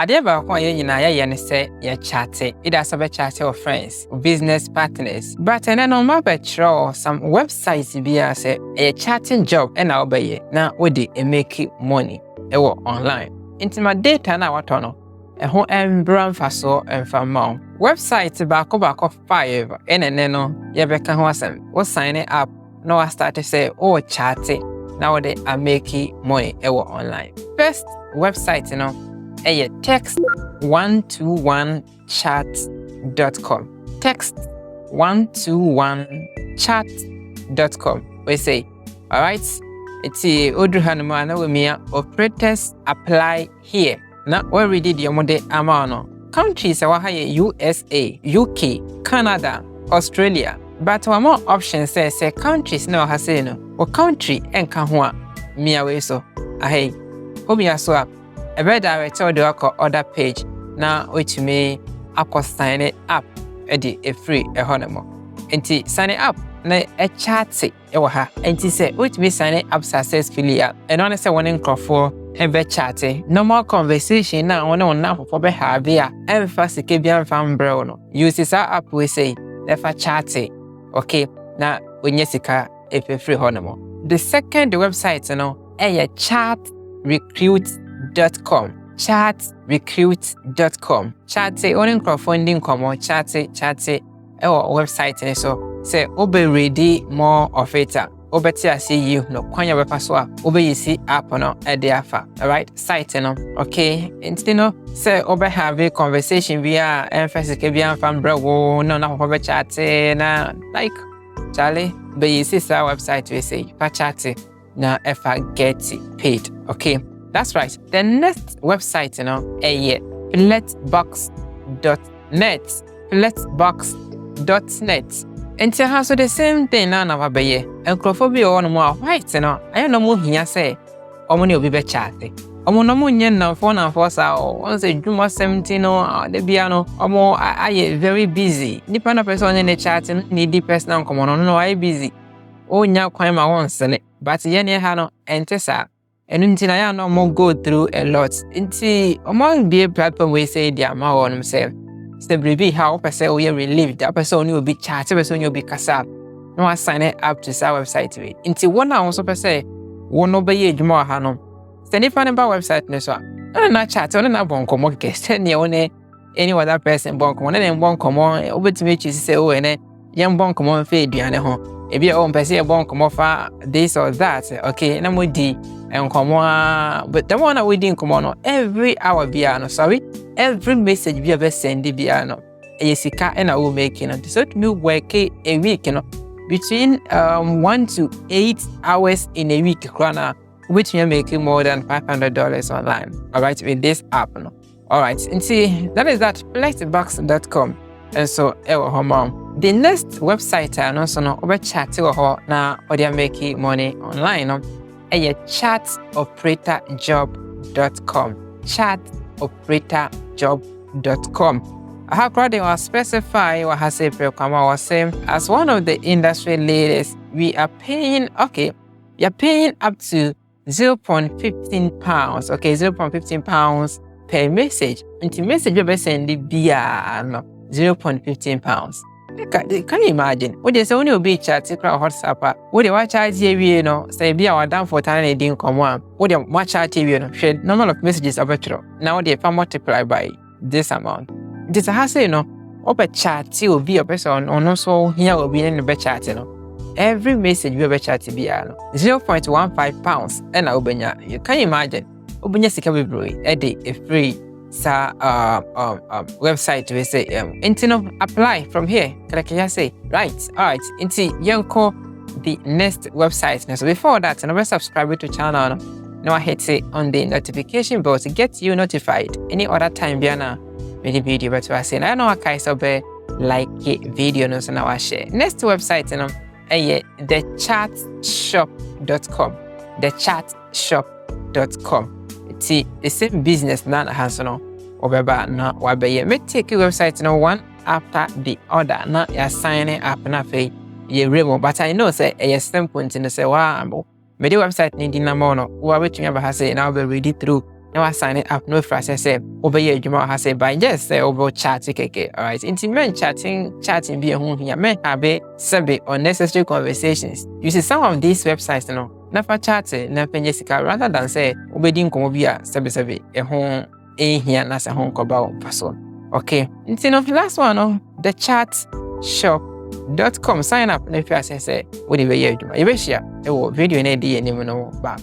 Ade ba ko ye nyina ye ne say ye chat. Either so be chat with friends, business partners. But then no ma be try some websites bi say a chatting job and na obeye na we dey make money online. Inti my data na wato no ho embra mfaso emfama. Website ba ko 5 ene no ye be ka ho asem. Wo sign up no I start to say chatting. Now they are making money online. First website text121chat.com. Text121chat.com. We say, all right, it's Odruhanumana with me. Operators apply here. Now, where we did your model amano. Countries are USA, UK, Canada, Australia. But one more options say countries no has no. Or country and kanhua me away so. Hey, Obia swap. A better direct or other page. Now which me I sign it up a free a honemo. And sign it up na a chat say and say which me sign it up successfully and honestly one in for a chatting. Normal conversation now on now for behavior and fast Caribbean fan brown. Uses our app we say never chatting. Okay, now when Jessica if a free honemo. The second website chatrecruit.com. Chatrecruit.com. Chat say only crowdfunding come chat website so say obe ready more of it. Obeti see you no kwanya we paswa obe you see app no ediafa. All right, site okay. And say obe have a conversation via emphasis Caribbean fan bro no obe chat na like Charlie, but you see our website we say chat na if I get paid. Okay, that's right. The next website fletbox.net. Fletbox.net. And so has the same thing now na be and crophobia on more white I don't know here say omoni obi be chat. Omo mo nyen na phone and force once a juma 17 the piano omo I very busy. Nipa na person in the chat need the person come on no I busy. Oh nya kwan ma once but ye ne ha no ente sa enu ntina ya no mo go through a lot. Nti omo be a platform we say dia ma won say brebi how person we relieved that person will be chat person will be kasa no I sign it up to our website we. Nti one also person won no be ye juma ha no send if an website ne so na chat on na bon komo guest ne one any other person bon komo na bon komo obetime chi say o ene yem bon komo fa eduane ho ebi o mpese e bon komo fa this or that okay na modi en komo but the one that we din komo no every hour bia no sorry every message bia be send bia no sika na we making so to me work a week between 1 to 8 hours in a week krana which we are making more than $500 online. All right, with this app. No? All right, and see, that is that fletbox.com. And so, the next website, I know, so no, over chat to her now, or they are making money online. No? Chatoperatorjob.com. Chatoperatorjob.com. I have already specify what has a program was same as one of the industry leaders. We are paying, okay, you're paying up to £0.15, okay, £0.15 per message. And the message you send the £0.15. Can you imagine? What they say only will be chat WhatsApp. What they watch out TV, say be our down for time didn't come on. What they watch out TV, share number of messages of virtual. Now they can multiply by this amount. This has say up a chat will be a person or no so here will be in the chat, Every message you ever chat to be £0.15 and Ubenya. You can imagine Ubenya Sikabi a day a free website we say apply from here. Can I say right? Alright, into Yanko the next website. So before that, and subscribe to channel. Now I hit it on the notification bell to get you notified any other time Biana many video but I say I know I so be like video no so now I share. Next website thechatshop.com. Thechatshop.com. It's the same business now has no over na wabe me take your website one after the other. Now you're signing up na fe ye remote, but I know say a simple thing to say wow me the website need na mo no wa betumi aba ha say now be ready through na wa sign up no fra say obeye adwuma ha say by just say obo chat keke. All right, inti men chatting be ehun hia men have sebe unnecessary conversations. You see some of these websites no na fa chat na penye sika rather than say obedi nkomo bi a sebe ehun ehia na se hon koba o paso. Okay, inti no last one no thechatshop.com sign up na fi say we dey be adwuma. You be share e wo video na dey anim no back.